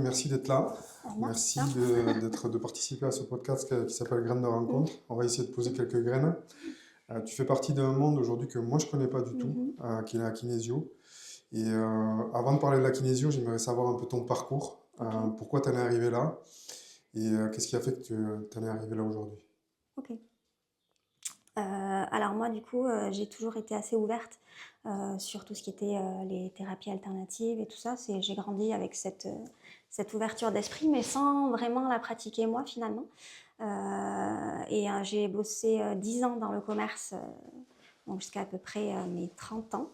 merci d'être là. Merci Merci bien. de participer à ce podcast qui s'appelle Graines de rencontre. On va essayer de poser quelques graines. Tu fais partie d'un monde aujourd'hui que moi je connais pas du tout, Mhm. qui est la kinésio. Et avant de parler de la kinésio, j'aimerais savoir un peu ton parcours. Ok, Pourquoi tu en es arrivé là et qu'est-ce qui a fait que tu en es arrivé là aujourd'hui? ok. Alors moi, du coup, j'ai toujours été assez ouverte sur tout ce qui était les thérapies alternatives et tout ça. J'ai grandi avec cette ouverture d'esprit, mais sans vraiment la pratiquer moi, finalement. J'ai bossé 10 ans dans le commerce, donc jusqu'à à peu près mes 30 ans,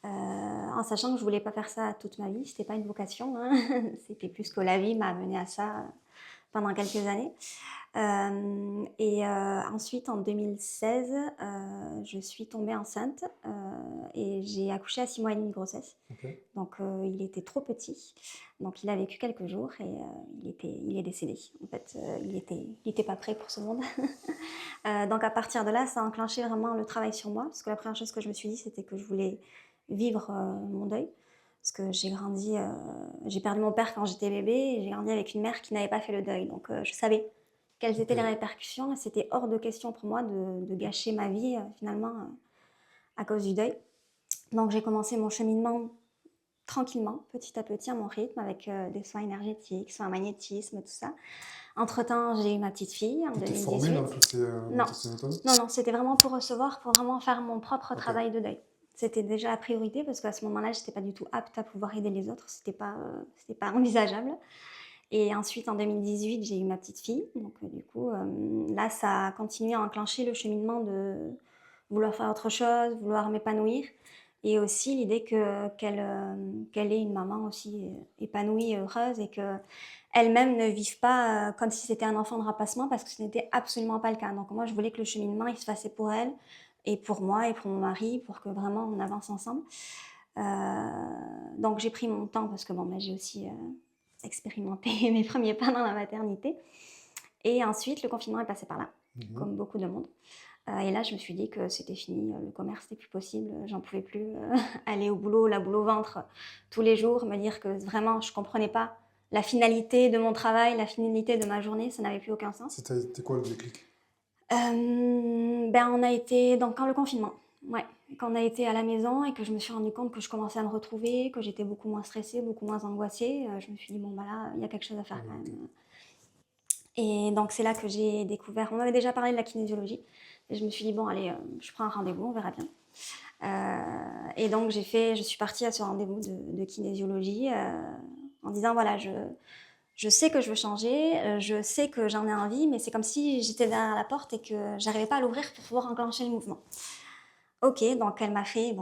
en sachant que je voulais pas faire ça toute ma vie. C'était pas une vocation, hein. C'était plus que la vie m'a amené à ça pendant quelques années. Ensuite, en 2016, je suis tombée enceinte et j'ai accouché à 6 mois et demi de grossesse. Ok. Donc, il était trop petit. Donc, il a vécu quelques jours et il est décédé. En fait, il était pas prêt pour ce monde. Donc, à partir de là, ça a enclenché vraiment le travail sur moi. Parce que la première chose que je me suis dit, c'était que je voulais vivre mon deuil. Parce que j'ai perdu mon père quand j'étais bébé et j'ai grandi avec une mère qui n'avait pas fait le deuil. Donc, je savais quelles Ok. étaient les répercussions. C'était hors de question pour moi de gâcher ma vie, finalement, à cause du deuil. Donc, j'ai commencé mon cheminement tranquillement, petit à petit, à mon rythme, avec des soins énergétiques, soins magnétisme, tout ça. Entre-temps, j'ai eu ma petite fille en Tu t'es formé 2018. dans Non, toutes ces méthodes? non, c'était vraiment pour recevoir, pour vraiment faire mon propre Ok. travail de deuil. C'était déjà la priorité parce qu'à ce moment-là, j'étais pas du tout apte à pouvoir aider les autres. C'était pas envisageable. Et ensuite, en 2018, j'ai eu ma petite fille. Donc, du coup, là, ça a continué à enclencher le cheminement de vouloir faire autre chose, vouloir m'épanouir. Et aussi l'idée qu'elle ait une maman aussi épanouie, heureuse et qu'elle-même ne vive pas comme si c'était un enfant de remplacement parce que ce n'était absolument pas le cas. Donc, moi, je voulais que le cheminement, il se fasse pour elle et pour moi et pour mon mari pour que vraiment on avance ensemble. Donc, j'ai pris mon temps parce que bon, j'ai aussi expérimenté mes premiers pas dans la maternité. Et ensuite, le confinement est passé par là, Mhm. comme beaucoup de monde. Et là, je me suis dit que c'était fini, le commerce n'était plus possible, j'en pouvais plus aller au boulot, la boule au ventre, tous les jours, me dire que vraiment, je comprenais pas la finalité de mon travail, la finalité de ma journée, ça n'avait plus aucun sens. C'était quoi le déclic? On a été quand le confinement, ouais, quand on a été à la maison et que je me suis rendu compte que je commençais à me retrouver, que j'étais beaucoup moins stressée, beaucoup moins angoissée, je me suis dit bon bah là, il y a quelque chose à faire quand Ok. même. Et donc c'est là que j'ai découvert, on avait déjà parlé de la kinésiologie, et je me suis dit bon allez, je prends un rendez-vous, on verra bien. Et donc je suis partie à ce rendez-vous de kinésiologie en disant voilà, je sais que je veux changer, je sais que j'en ai envie, mais c'est comme si j'étais derrière la porte et que j'arrivais pas à l'ouvrir pour pouvoir enclencher le mouvement. Ok, donc elle m'a fait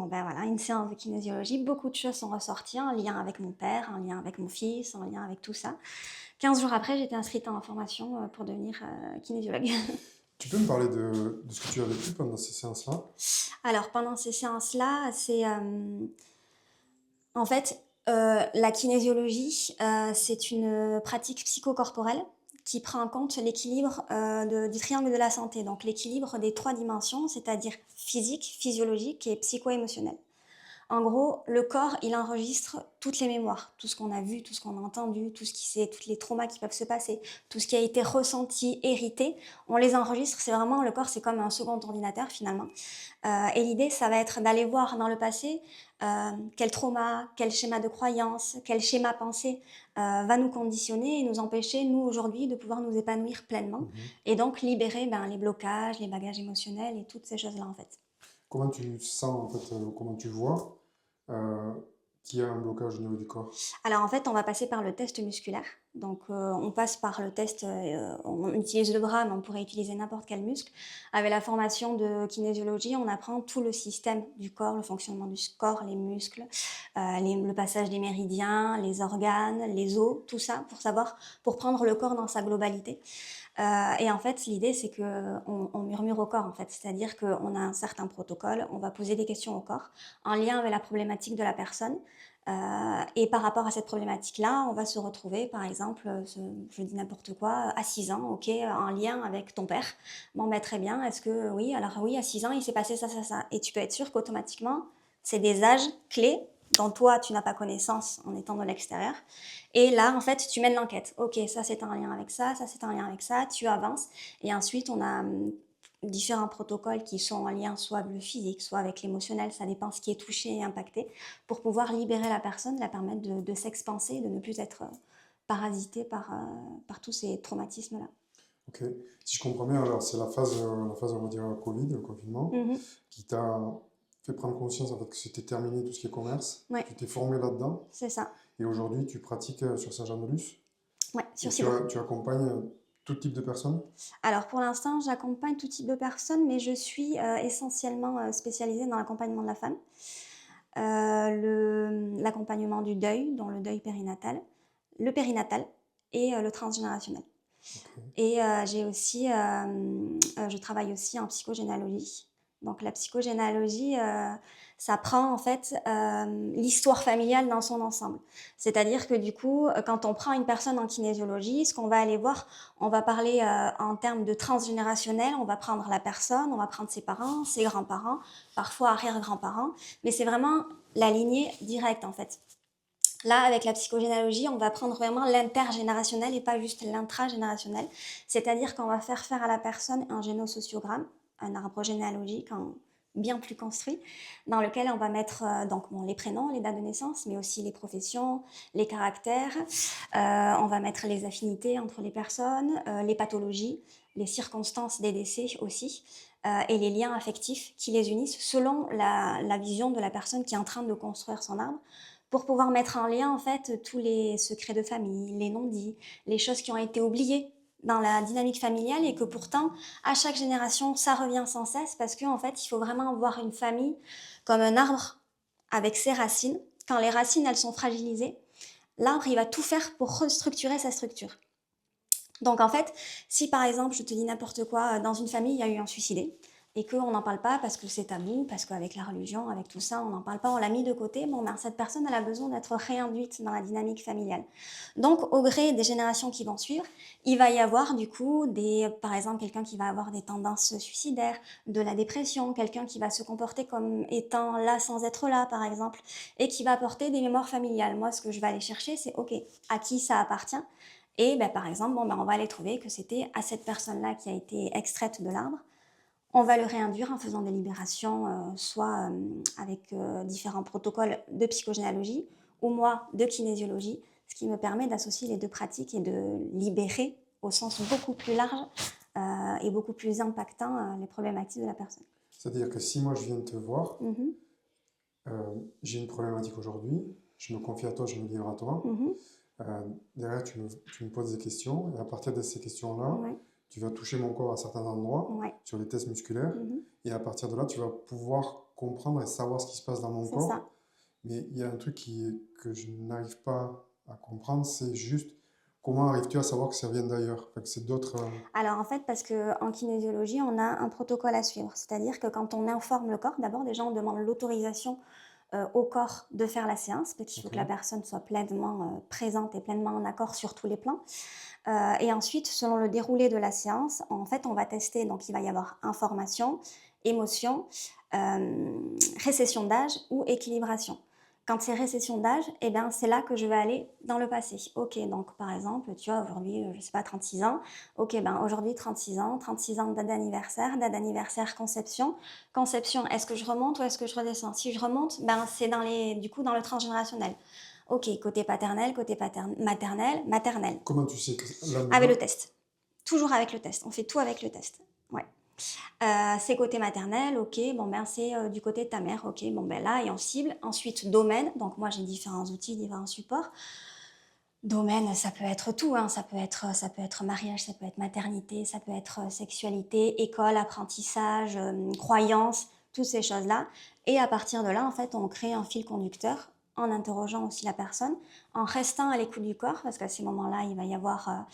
une séance de kinésiologie. Beaucoup de choses sont ressorties en lien avec mon père, en lien avec mon fils, en lien avec tout ça. 15 jours après, j'étais inscrite en formation pour devenir kinésiologue. Tu peux me parler de ce que tu as vécu pendant ces séances-là? Alors, pendant ces séances-là, en fait, la kinésiologie, c'est une pratique psychocorporelle qui prend en compte l'équilibre du triangle de la santé, donc l'équilibre des 3 dimensions, c'est-à-dire physique, physiologique et psycho-émotionnel. En gros, le corps, il enregistre toutes les mémoires, tout ce qu'on a vu, tout ce qu'on a entendu, tous les traumas qui peuvent se passer, tout ce qui a été ressenti, hérité, on les enregistre. C'est vraiment le corps, c'est comme un second ordinateur finalement. Et l'idée, ça va être d'aller voir dans le passé quel trauma, quel schéma de croyance, quel schéma pensé va nous conditionner et nous empêcher, nous aujourd'hui, de pouvoir nous épanouir pleinement Mhm. et donc libérer les blocages, les bagages émotionnels et toutes ces choses-là en fait. Comment tu sens, en fait, comment tu vois euh, qu'il y a un blocage au niveau du corps? Alors en fait, on va passer par le test musculaire. Donc on passe par le test, on utilise le bras, mais on pourrait utiliser n'importe quel muscle. Avec la formation de kinésiologie, on apprend tout le système du corps, le fonctionnement du corps, les muscles, le passage des méridiens, les organes, les os, tout ça pour prendre le corps dans sa globalité. Et en fait, l'idée, c'est qu'on murmure au corps, en fait. C'est-à-dire qu'on a un certain protocole, on va poser des questions au corps en lien avec la problématique de la personne. Et par rapport à cette problématique-là, on va se retrouver, par exemple, je dis n'importe quoi, à 6 ans, ok, en lien avec ton père. Bon, très bien, est-ce que oui, alors oui, à 6 ans, il s'est passé ça, ça, ça. Et tu peux être sûr qu'automatiquement, c'est des âges clés dont toi, tu n'as pas connaissance en étant de l'extérieur. Et là, en fait, tu mènes l'enquête. Ok, ça c'est un lien avec ça c'est un lien avec ça, tu avances. Et ensuite, on a différents protocoles qui sont en lien soit avec le physique, soit avec l'émotionnel, ça dépend ce qui est touché et impacté, pour pouvoir libérer la personne, la permettre de s'expanser, de ne plus être parasitée par tous ces traumatismes-là. Ok. Si je comprends bien, alors c'est la phase, on va dire, Covid, le confinement, Mhm. qui t'a fait prendre conscience en fait, que c'était terminé tout ce qui est commerce. Ouais, Tu t'es formé là-dedans c'est ça. et aujourd'hui tu pratiques sur Saint-Jean-de-Luz Ouais, et sur Ciboure. tu accompagnes tout type de personnes. Alors pour l'instant, j'accompagne tout type de personnes, mais je suis essentiellement spécialisée dans l'accompagnement de la femme, l'accompagnement du deuil, dont le deuil périnatal, le périnatal et le transgénérationnel. Ok. Et je travaille aussi en psychogénéalogie. Donc la psychogénéalogie, ça prend en fait l'histoire familiale dans son ensemble. C'est-à-dire que du coup, quand on prend une personne en kinésiologie, ce qu'on va aller voir, on va parler en termes de transgénérationnel, on va prendre la personne, on va prendre ses parents, ses grands-parents, parfois arrière-grands-parents, mais c'est vraiment la lignée directe en fait. Là, avec la psychogénéalogie, on va prendre vraiment l'intergénérationnel et pas juste l'intragénérationnel. C'est-à-dire qu'on va faire à la personne un génosociogramme, un arbre généalogique bien plus construit, dans lequel on va mettre les prénoms, les dates de naissance, mais aussi les professions, les caractères. On va mettre les affinités entre les personnes, les pathologies, les circonstances des décès aussi, et les liens affectifs qui les unissent selon la vision de la personne qui est en train de construire son arbre, pour pouvoir mettre en lien en fait tous les secrets de famille, les non-dits, les choses qui ont été oubliées dans la dynamique familiale et que pourtant à chaque génération ça revient sans cesse, parce qu'en fait il faut vraiment voir une famille comme un arbre avec ses racines. Quand les racines elles sont fragilisées, l'arbre il va tout faire pour restructurer sa structure. Donc en fait, si par exemple, je te dis n'importe quoi, dans une famille, il y a eu un suicidé, et qu'on n'en parle pas parce que c'est tabou, parce qu'avec la religion, avec tout ça, on n'en parle pas, on l'a mis de côté, bon ben cette personne, elle a besoin d'être réinduite dans la dynamique familiale. Donc au gré des générations qui vont suivre, il va y avoir du coup par exemple, quelqu'un qui va avoir des tendances suicidaires, de la dépression, quelqu'un qui va se comporter comme étant là sans être là, par exemple, et qui va apporter des mémoires familiales. Moi, ce que je vais aller chercher, c'est ok, à qui ça appartient? Et par exemple, on va aller trouver que c'était à cette personne-là qui a été extraite de l'arbre. On va le réinduire en faisant des libérations, soit avec différents protocoles de psychogénéalogie, ou moi de kinésiologie, ce qui me permet d'associer les deux pratiques et de libérer au sens beaucoup plus large et beaucoup plus impactant les problématiques de la personne. C'est-à-dire que si moi je viens te voir, Mhm, j'ai une problématique aujourd'hui, je me confie à toi, je me livre à toi. mhm, Derrière, tu me poses des questions et à partir de ces questions-là, ouais, tu vas toucher mon corps à certains endroits ouais, sur les tests musculaires mhm, et à partir de là, tu vas pouvoir comprendre et savoir ce qui se passe dans mon c'est ça. corps. Mais il y a un truc que je n'arrive pas à comprendre, c'est juste comment arrives-tu à savoir que ça vient d'ailleurs? Enfin, que c'est d'autres. Alors en fait, parce qu'en kinésiologie, on a un protocole à suivre. C'est-à-dire que quand on informe le corps, d'abord déjà on demande l'autorisation au corps de faire la séance, parce qu'il faut Ok. que la personne soit pleinement présente et pleinement en accord sur tous les plans. Et ensuite, selon le déroulé de la séance, en fait, on va tester. Donc il va y avoir information, émotion, récession d'âge ou équilibration. Quand c'est récession d'âge, eh bien, c'est là que je vais aller dans le passé. Ok, donc par exemple, tu vois, aujourd'hui, je ne sais pas, 36 ans. Ok, ben aujourd'hui, 36 ans, date d'anniversaire, conception. Conception, est-ce que je remonte ou est-ce que je redescends? Si je remonte, ben, c'est du coup, dans le transgénérationnel. Ok, côté paternel, maternel. Comment tu sais que là Avec maintenant, le test. Toujours avec le test. On fait tout avec le test. Ouais. C'est côté maternel, ok, c'est du côté de ta mère, ok, là, et on cible. Ensuite, domaine, donc moi j'ai différents outils, différents supports. Domaine, ça peut être tout, hein. Ça peut être mariage, ça peut être maternité, ça peut être sexualité, école, apprentissage, croyances, toutes ces choses-là. Et à partir de là, en fait, on crée un fil conducteur en interrogeant aussi la personne, en restant à l'écoute du corps, parce qu'à ces moments-là, il va y avoir,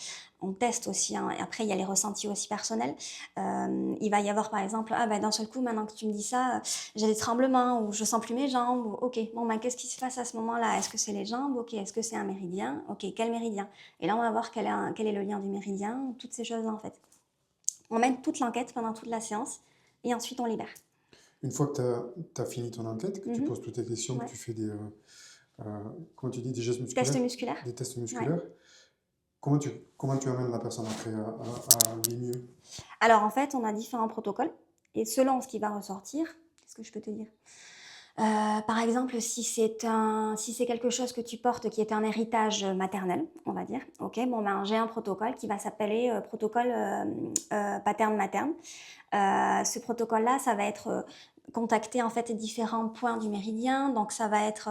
on teste aussi, hein, et après il y a les ressentis aussi personnels. Il va y avoir par exemple, d'un seul coup, maintenant que tu me dis ça, j'ai des tremblements ou je sens plus mes jambes. Ou, ok, qu'est-ce qui se passe à ce moment-là? Est-ce que c'est les jambes? Ok, est-ce que c'est un méridien? Ok, quel méridien? Et là, on va voir quel est le lien du méridien, toutes ces choses-là en fait. On mène toute l'enquête pendant toute la séance et ensuite on libère. Une fois que tu as fini ton enquête, que tu Mhm. poses toutes tes questions, que Ouais. tu fais comment tu dis, des gestes Test musculaires, musculaire. des tests Ouais. musculaires, comment tu amènes la personne après à aller mieux? Alors en fait, on a différents protocoles et selon ce qui va ressortir, qu'est-ce que je peux te dire? Par exemple, si c'est quelque chose que tu portes qui est un héritage maternel, on va dire, ok, bon ben j'ai un protocole qui va s'appeler protocole paterne-materne. Ce protocole-là, ça va être contacter en fait différents points du méridien. Donc ça va être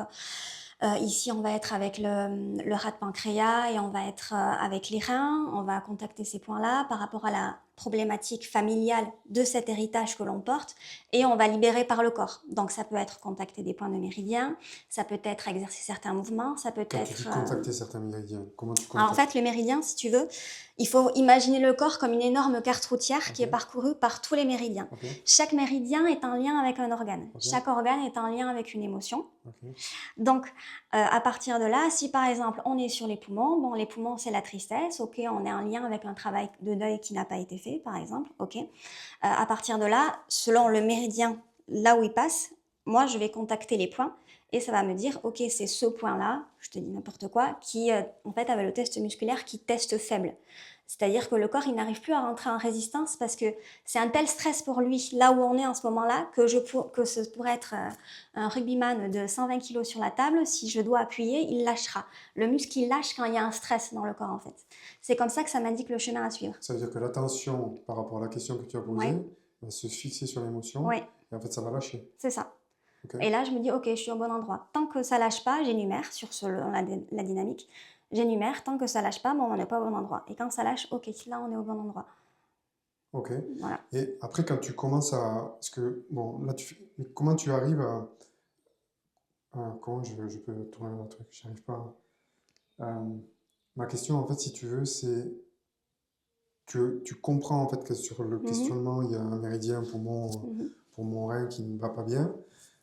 ici, on va être avec le rat de pancréas et on va être avec les reins. On va contacter ces points-là par rapport à la problématique familiale de cet héritage que l'on porte et on va libérer par le corps. Donc ça peut être contacter des points de méridien, ça peut être exercer certains mouvements, ça peut Quand tu être dis contacter certains méridiens, comment tu alors en contactes? fait, le méridien, si tu veux, il faut imaginer le corps comme une énorme carte routière Ok, qui est parcourue par tous les méridiens. ok, Chaque méridien est un lien avec un organe. ok, Chaque organe est un lien avec une émotion. ok, Donc, à partir de là, si par exemple on est sur les poumons, bon, les poumons c'est la tristesse, ok, on est en lien avec un travail de deuil qui n'a pas été fait, par exemple, ok. À partir de là, selon le méridien, là où il passe, moi je vais contacter les points et ça va me dire, ok, c'est ce point-là, je te dis n'importe quoi, qui en fait avait le test musculaire qui teste faible. C'est-à-dire que le corps, il n'arrive plus à rentrer en résistance parce que c'est un tel stress pour lui, là où on est en ce moment-là, que ce pourrait être un rugbyman de 120 kilos sur la table, si je dois appuyer, il lâchera. Le muscle, il lâche quand il y a un stress dans le corps, en fait. C'est comme ça que ça m'indique le chemin à suivre. Ça veut dire que l'attention par rapport à la question que tu as Ouais, posée va se fixer sur l'émotion ouais, et en fait ça va lâcher. c'est ça. Ok, Et là, je me dis, ok, je suis au bon endroit. Tant que ça lâche pas, j'énumère sur la dynamique. J'énumère, tant que ça lâche pas, bon, on n'est pas au bon endroit. Et quand ça lâche, ok, là, on est au bon endroit. ok. Voilà. Et après quand tu commences à... Parce que, bon, là, mais comment tu arrives comment je peux tourner le truc? J'arrive pas. Euh, Ma question, en fait, si tu veux, c'est que tu comprends en fait que sur le Mhm, questionnement, il y a un méridien mhm, pour mon rein qui ne va pas bien.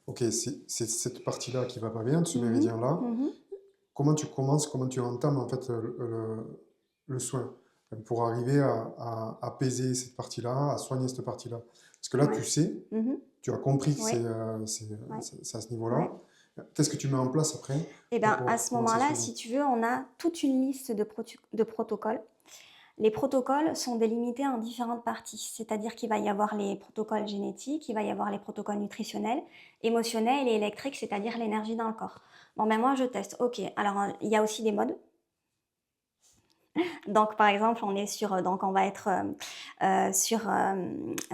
Ok, c'est cette partie-là qui va pas bien, ce mhm, méridien-là. mhm. Comment tu commences, comment tu entames en fait le soin pour arriver à apaiser cette partie-là, à soigner cette partie-là. Parce que là, Ouais. tu sais, Mhm. tu as compris que Ouais. Ouais. c'est à ce Ouais. niveau-là. Qu'est-ce que tu mets en place après Et bien, à pour ce commencer à moment-là, soigner? si tu veux, on a toute une liste de protocoles. Les protocoles sont délimités en différentes parties, c'est-à-dire qu'il va y avoir les protocoles génétiques, il va y avoir les protocoles nutritionnels, émotionnels et électriques, c'est-à-dire l'énergie dans le corps. Bon, ben moi je teste. Ok, alors il y a aussi des modes. Donc par exemple, on est sur, donc on va être sur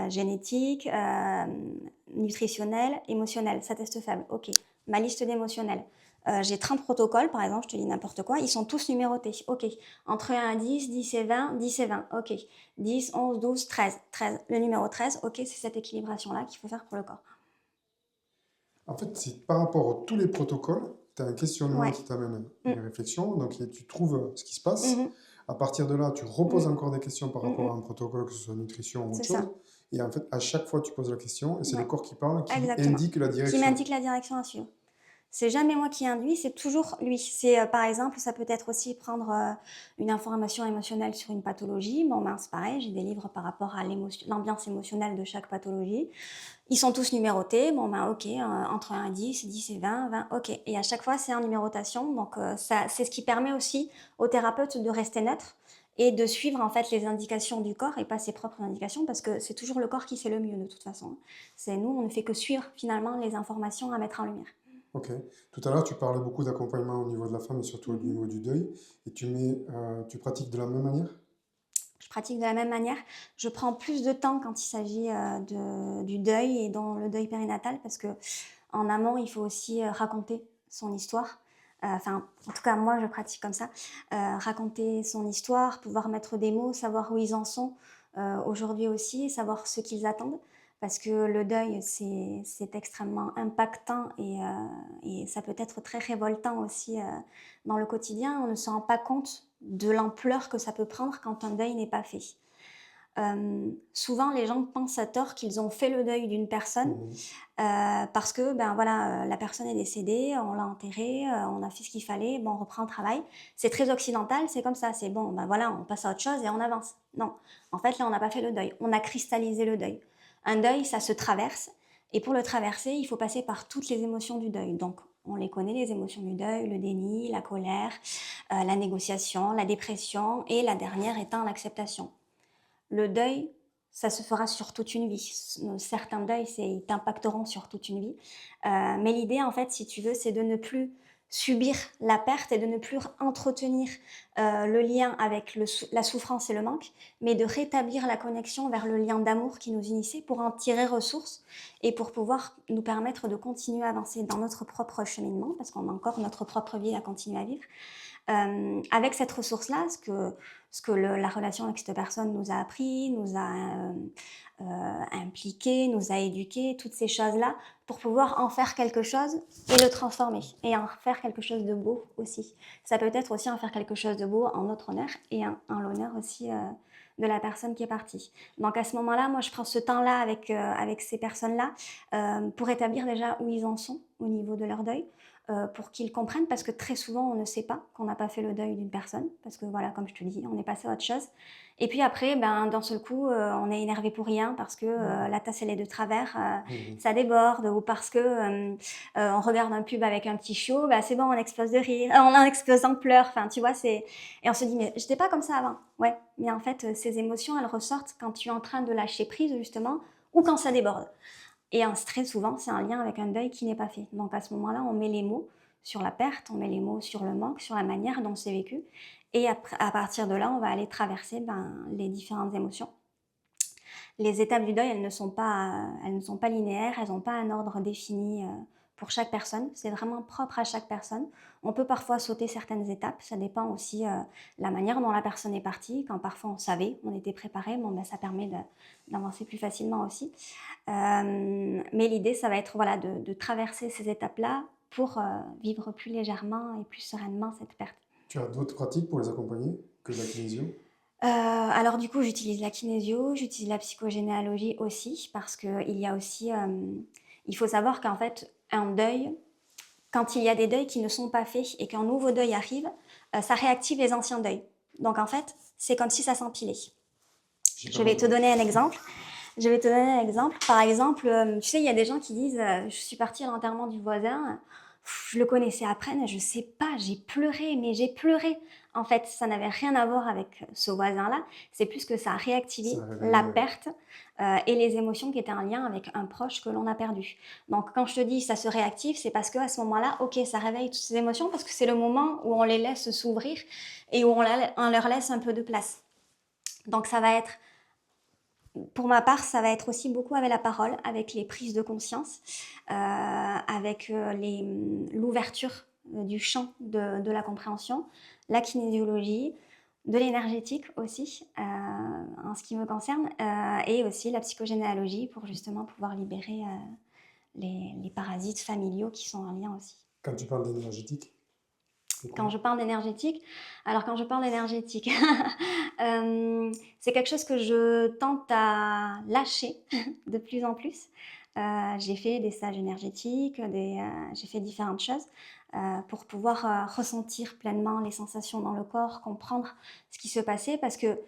génétique, nutritionnel, émotionnel, ça teste faible. Ok, ma liste d'émotionnels. J'ai 30 protocoles, par exemple, je te dis n'importe quoi, ils sont tous numérotés. Ok, entre 1 à 10, 10 et 20, 10 et 20. Ok, 10, 11, 12, 13. 13. Le numéro 13, ok, c'est cette équilibration-là qu'il faut faire pour le corps. En fait, c'est par rapport à tous les protocoles, tu as un questionnement Ouais. qui t'amène Mm. une réflexion, donc tu trouves ce qui se passe. Mhm. À partir de là, tu reposes Mm. encore des questions par Mm, rapport mm. à un protocole, que ce soit nutrition ou C'est autre ça. chose. Et en fait, à chaque fois, tu poses la question et c'est le Ouais, corps qui parle, qui exactement. indique la Qui direction. m'indique la direction à suivre. C'est jamais moi qui induis, c'est toujours lui. C'est par exemple, ça peut être aussi prendre une information émotionnelle sur une pathologie. Bon, ben, c'est pareil, j'ai des livres par rapport à l'ambiance émotionnelle de chaque pathologie. Ils sont tous numérotés. Bon, ben, ok, entre 1 et 10, 10 et 20, 20, ok. Et à chaque fois, c'est en numérotation. Donc, c'est ce qui permet aussi au thérapeute de rester neutre et de suivre en fait les indications du corps et pas ses propres indications parce que c'est toujours le corps qui sait le mieux de toute façon. C'est nous, on ne fait que suivre finalement les informations à mettre en lumière. Ok. Tout à l'heure, tu parlais beaucoup d'accompagnement au niveau de la femme et surtout au Mhm. niveau du deuil. Et tu pratiques de la même manière? Je pratique de la même manière. Je prends plus de temps quand il s'agit du deuil et dans le deuil périnatal parce que en amont, il faut aussi raconter son histoire. Enfin, en tout cas, moi, je pratique comme ça. Raconter son histoire, pouvoir mettre des mots, savoir où ils en sont aujourd'hui aussi, savoir ce qu'ils attendent. Parce que le deuil, c'est extrêmement impactant et ça peut être très révoltant aussi dans le quotidien. On ne se rend pas compte de l'ampleur que ça peut prendre quand un deuil n'est pas fait. Souvent, les gens pensent à tort qu'ils ont fait le deuil d'une personne Mhm. parce que ben voilà, la personne est décédée, on l'a enterrée, on a fait ce qu'il fallait, bon, on reprend le travail. C'est très occidental, c'est comme ça, c'est bon, ben voilà, on passe à autre chose et on avance. Non, en fait là, on n'a pas fait le deuil, on a cristallisé le deuil. Un deuil, ça se traverse Et pour le traverser, il faut passer par toutes les émotions du deuil. Donc, on les connaît, les émotions du deuil, le déni, la colère, la négociation, la dépression et la dernière étant l'acceptation. Le deuil, ça se fera sur toute une vie. Certains deuils, ils t'impacteront sur toute une vie. Mais l'idée, en fait, si tu veux, c'est de ne plus subir la perte et de ne plus entretenir le lien avec la souffrance et le manque, mais de rétablir la connexion vers le lien d'amour qui nous unissait pour en tirer ressources et pour pouvoir nous permettre de continuer à avancer dans notre propre cheminement, parce qu'on a encore notre propre vie à continuer à vivre. Avec cette ressource-là, la relation avec cette personne nous a appris, nous a impliqué, nous a éduqué, toutes ces choses-là, pour pouvoir en faire quelque chose et le transformer, et en faire quelque chose de beau aussi. Ça peut être aussi en faire quelque chose de beau en notre honneur et en l'honneur aussi de la personne qui est partie. Donc à ce moment-là, moi je prends ce temps-là avec ces personnes-là pour établir déjà où ils en sont au niveau de leur deuil, pour qu'ils comprennent, parce que très souvent on ne sait pas qu'on n'a pas fait le deuil d'une personne, parce que voilà, comme je te dis, on est passé à autre chose. Et puis après, d'un seul coup, on est énervé pour rien parce que la tasse elle est de travers, ça déborde, ou parce que on regarde un pub avec un petit chiot, c'est bon, on explose de rire, on en explose en pleurs, enfin tu vois, et on se dit mais j'étais pas comme ça avant. Ouais, mais en fait ces émotions elles ressortent quand tu es en train de lâcher prise justement, ou quand ça déborde. Et très souvent, c'est un lien avec un deuil qui n'est pas fait. Donc à ce moment-là, on met les mots sur la perte, on met les mots sur le manque, sur la manière dont c'est vécu. Et à partir de là, on va aller traverser les différentes émotions. Les étapes du deuil, elles ne sont pas linéaires, elles n'ont pas un ordre défini pour chaque personne. C'est vraiment propre à chaque personne. On peut parfois sauter certaines étapes, ça dépend aussi de la manière dont la personne est partie. Quand parfois on savait, on était préparé, ça permet d'avancer plus facilement aussi. Mais l'idée, ça va être voilà, de traverser ces étapes-là pour vivre plus légèrement et plus sereinement cette perte. Tu as d'autres pratiques pour les accompagner que la kinésio? Alors du coup, j'utilise la kinésio, j'utilise la psychogénéalogie aussi, parce qu'il y a aussi... il faut savoir qu'en fait, un deuil, quand il y a des deuils qui ne sont pas faits et qu'un nouveau deuil arrive, ça réactive les anciens deuils. Donc en fait, c'est comme si ça s'empilait. Je vais te donner un exemple. Par exemple, tu sais, il y a des gens qui disent je suis partie à l'enterrement du voisin, je le connaissais après, mais je sais pas, j'ai pleuré. En fait, ça n'avait rien à voir avec ce voisin-là. C'est plus que ça a réactivé la perte et les émotions qui étaient en lien avec un proche que l'on a perdu. Donc, quand je te dis ça se réactive, c'est parce qu'à ce moment-là, ok, ça réveille toutes ces émotions parce que c'est le moment où on les laisse s'ouvrir et où on leur laisse un peu de place. Donc, ça va être... Pour ma part, ça va être aussi beaucoup avec la parole, avec les prises de conscience, avec l'ouverture du champ de la compréhension, la kinésiologie, de l'énergétique aussi, en ce qui me concerne, et aussi la psychogénéalogie pour justement pouvoir libérer les parasites familiaux qui sont en lien aussi. Quand tu parles d'énergétique? Quand je parle d'énergétique, c'est quelque chose que je tente à lâcher de plus en plus. J'ai fait des stages énergétiques, j'ai fait différentes choses pour pouvoir ressentir pleinement les sensations dans le corps, comprendre ce qui se passait, parce que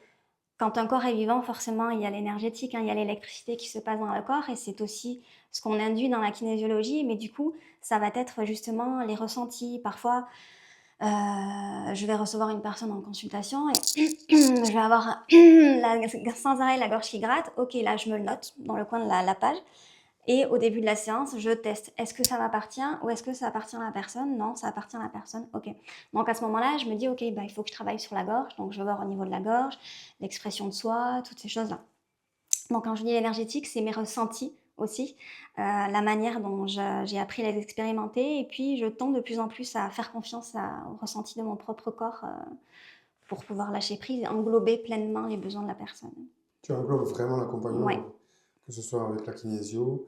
quand un corps est vivant, forcément, il y a l'énergétique, il y a l'électricité qui se passe dans le corps, et c'est aussi ce qu'on induit dans la kinésiologie, mais du coup, ça va être justement les ressentis. Parfois, je vais recevoir une personne en consultation et je vais avoir sans arrêt la gorge qui gratte. Ok, là je me le note dans le coin de la page. Et au début de la séance, je teste. Est-ce que ça m'appartient ou est-ce que ça appartient à la personne? Non, ça appartient à la personne. Ok. Donc à ce moment-là, je me dis, ok, il faut que je travaille sur la gorge. Donc je vais voir au niveau de la gorge, l'expression de soi, toutes ces choses-là. Donc quand je dis l'énergétique, c'est mes ressentis aussi, la manière dont j'ai appris à les expérimenter, et puis je tends de plus en plus à faire confiance au ressenti de mon propre corps pour pouvoir lâcher prise et englober pleinement les besoins de la personne. Tu englobes vraiment l'accompagnement, Ouais. que ce soit avec la kinésio,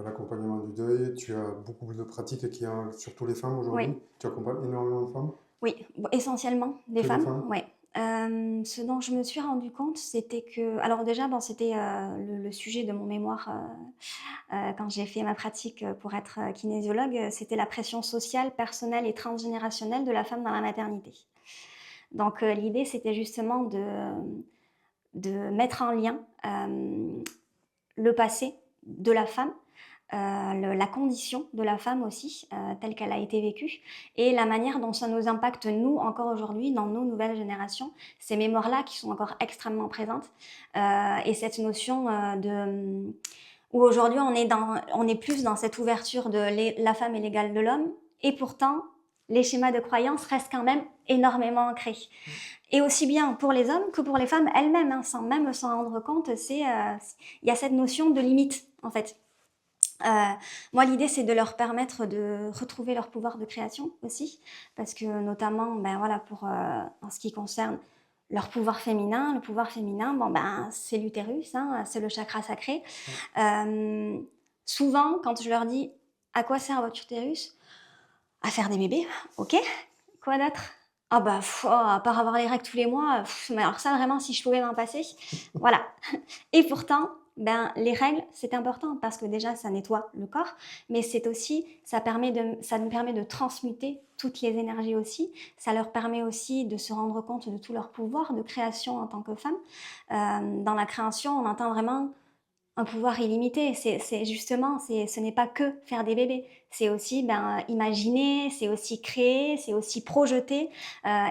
l'accompagnement du deuil. Tu as beaucoup de pratiques qui ont surtout les femmes aujourd'hui. Oui. Tu accompagnes énormément de femmes? Oui, essentiellement des Que femmes. des femmes? Ouais. Ce dont je me suis rendu compte, c'était que... Alors déjà, c'était le sujet de mon mémoire quand j'ai fait ma pratique pour être kinésiologue, c'était la pression sociale, personnelle et transgénérationnelle de la femme dans la maternité. Donc l'idée, c'était justement de mettre en lien le passé de la femme la condition de la femme aussi, telle qu'elle a été vécue, et la manière dont ça nous impacte, nous, encore aujourd'hui, dans nos nouvelles générations. Ces mémoires-là qui sont encore extrêmement présentes, et cette notion où aujourd'hui on est plus dans cette ouverture de la femme est l'égale de l'homme, et pourtant les schémas de croyance restent quand même énormément ancrés. Et aussi bien pour les hommes que pour les femmes elles-mêmes, hein, sans même s'en rendre compte, il y a cette notion de limite en fait. Moi, l'idée, c'est de leur permettre de retrouver leur pouvoir de création aussi, parce que notamment, ben voilà, en ce qui concerne leur pouvoir féminin, bon ben c'est l'utérus, hein, c'est le chakra sacré. Souvent, quand je leur dis à quoi sert votre utérus, à faire des bébés, ok. Quoi d'autre? Ah bah, à part avoir les règles tous les mois, mais alors ça vraiment, si je pouvais m'en passer, voilà. Et pourtant, ben, les règles, c'est important parce que déjà, ça nettoie le corps, mais c'est aussi, ça nous permet de transmuter toutes les énergies aussi. Ça leur permet aussi de se rendre compte de tout leur pouvoir de création en tant que femme. Dans la création, on entend vraiment un pouvoir illimité. C'est justement, ce n'est pas que faire des bébés. C'est aussi imaginer, c'est aussi créer, c'est aussi projeter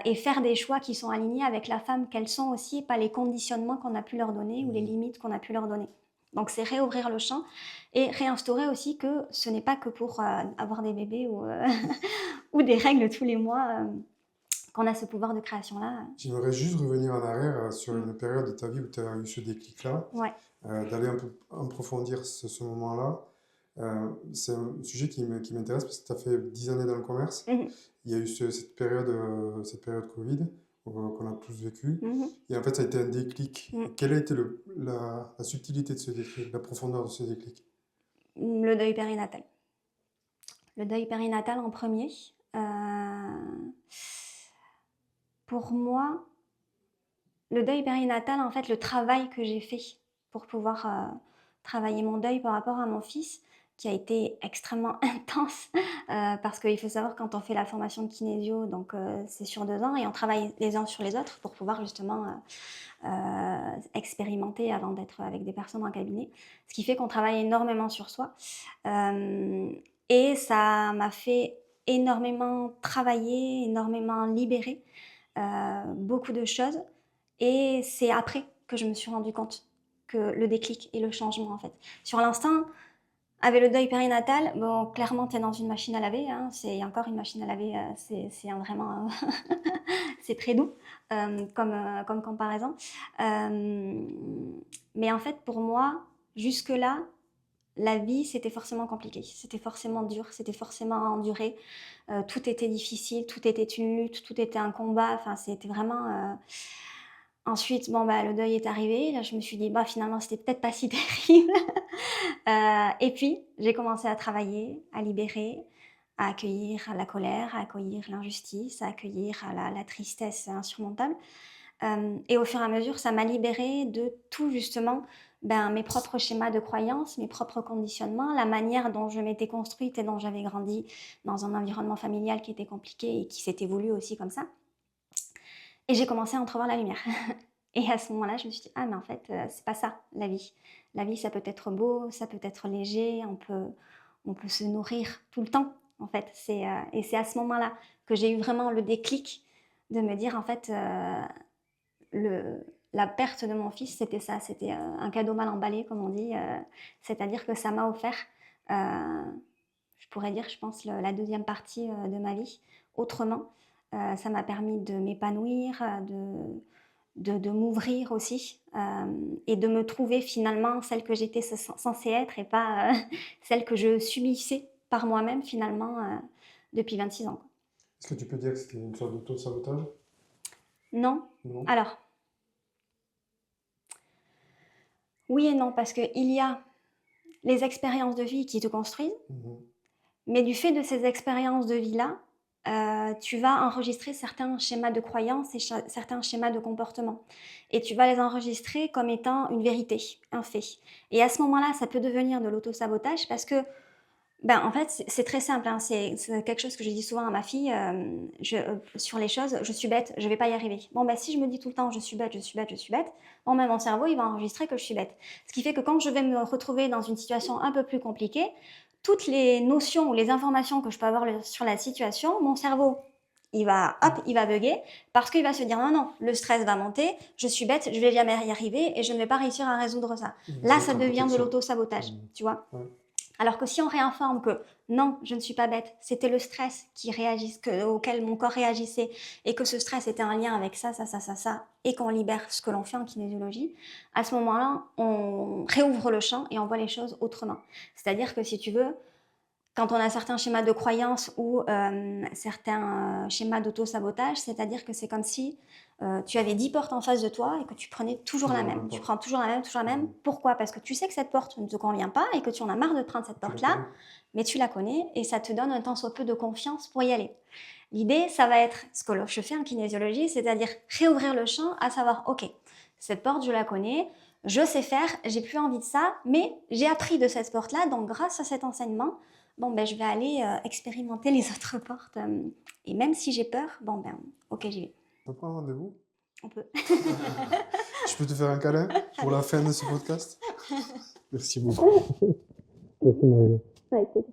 et faire des choix qui sont alignés avec la femme qu'elles sont aussi, pas les conditionnements qu'on a pu leur donner ou les limites qu'on a pu leur donner. Donc c'est réouvrir le champ et réinstaurer aussi que ce n'est pas que pour avoir des bébés ou, ou des règles tous les mois qu'on a ce pouvoir de création-là. J'aimerais juste revenir en arrière sur une période de ta vie où tu as eu ce déclic-là, Ouais. d'aller un peu approfondir ce moment-là. C'est un sujet qui m'intéresse parce que tu as fait 10 années dans le commerce. Mhm. Il y a eu cette période Covid qu'on a tous vécu. Mhm. Et en fait, ça a été un déclic. Mhm. Quelle a été la subtilité de ce déclic, la profondeur de ce déclic? Le deuil périnatal. Le deuil périnatal en premier. Pour moi, le deuil périnatal, en fait, le travail que j'ai fait pour pouvoir travailler mon deuil par rapport à mon fils, qui a été extrêmement intense, parce qu'il faut savoir quand on fait la formation de kinésio, donc c'est sur 2 ans, et on travaille les uns sur les autres pour pouvoir justement expérimenter avant d'être avec des personnes en cabinet, ce qui fait qu'on travaille énormément sur soi. Et ça m'a fait énormément travailler, énormément libérer beaucoup de choses. Et c'est après que je me suis rendu compte que le déclic et le changement en fait. Sur l'instant, avec le deuil périnatal, bon, clairement, tu es dans une machine à laver, hein, c'est encore une machine à laver, vraiment, c'est très doux comme comparaison. Mais en fait, pour moi, jusque-là, la vie, c'était forcément compliqué, c'était forcément dur, c'était forcément à endurer. Tout était difficile, tout était une lutte, tout était un combat, enfin, c'était vraiment... Ensuite, bon, le deuil est arrivé, là, je me suis dit, finalement, c'était peut-être pas si terrible. Et puis, j'ai commencé à travailler, à libérer, à accueillir la colère, à accueillir l'injustice, à accueillir la tristesse insurmontable. Et au fur et à mesure, ça m'a libérée de tout justement, mes propres schémas de croyances, mes propres conditionnements, la manière dont je m'étais construite et dont j'avais grandi dans un environnement familial qui était compliqué et qui s'est évolué aussi comme ça. Et j'ai commencé à entrevoir la lumière. Et à ce moment-là, je me suis dit, mais en fait, c'est pas ça, la vie. La vie, ça peut être beau, ça peut être léger, on peut se nourrir tout le temps, en fait. Et c'est à ce moment-là que j'ai eu vraiment le déclic de me dire, en fait, la perte de mon fils, c'était ça, c'était un cadeau mal emballé, comme on dit. C'est-à-dire que ça m'a offert, je pourrais dire, je pense, la deuxième partie de ma vie autrement. Ça m'a permis de m'épanouir, de m'ouvrir aussi et de me trouver finalement celle que j'étais censée être et pas celle que je subissais par moi-même finalement depuis 26 ans. Est-ce que tu peux dire que c'était une sorte d'auto-sabotage? Non. Non. Alors, oui et non, parce qu'il y a les expériences de vie qui te construisent, mais du fait de ces expériences de vie-là, tu vas enregistrer certains schémas de croyances et certains schémas de comportement. Et tu vas les enregistrer comme étant une vérité, un fait. Et à ce moment-là, ça peut devenir de l'auto-sabotage parce que Ben, en fait, c'est très simple, hein. C'est quelque chose que je dis souvent à ma fille, sur les choses: «Je suis bête, je vais pas y arriver». Bon, ben, si je me dis tout le temps: «Je suis bête, je suis bête, je suis bête», bon, ben, mon cerveau, il va enregistrer que je suis bête. Ce qui fait que quand je vais me retrouver dans une situation un peu plus compliquée, toutes les notions ou les informations que je peux avoir sur la situation, mon cerveau, il va, hop, il va bugger parce qu'il va se dire: «Non, non, le stress va monter, je suis bête, je vais jamais y arriver et je ne vais pas réussir à résoudre ça». Vous Là, êtes ça en devient de protection. l'auto-sabotage, tu vois? Ouais. Alors que si on réinforme que non, je ne suis pas bête, c'était le stress auquel mon corps réagissait et que ce stress était un lien avec ça, ça, ça, ça, et qu'on libère ce que l'on fait en kinésiologie, à ce moment-là, on réouvre le champ et on voit les choses autrement. C'est-à-dire que si tu veux, quand on a certains schémas de croyance ou certains schémas d'auto-sabotage, c'est-à-dire que c'est comme si tu avais 10 portes en face de toi et que tu prenais toujours la Toujours la même. même Tu porte. prends toujours la même, toujours la même. Pourquoi? Parce que tu sais que cette porte ne te convient pas et que tu en as marre de prendre cette Tu la porte-là, connais. mais tu la connais et ça te donne un tant soit peu de confiance pour y aller. L'idée, ça va être ce que je fais en kinésiologie, c'est-à-dire réouvrir le champ, à savoir, ok, cette porte, je la connais, je sais faire, j'ai plus envie de ça, mais j'ai appris de cette porte-là, donc grâce à cet enseignement, bon, ben, je vais aller expérimenter les autres portes. Et même si j'ai peur, bon, ben, ok, j'y vais. On prend un rendez-vous. On peut. Je peux te faire un câlin pour la fin de ce podcast? Merci beaucoup. Merci Marie. Ouais, écoute.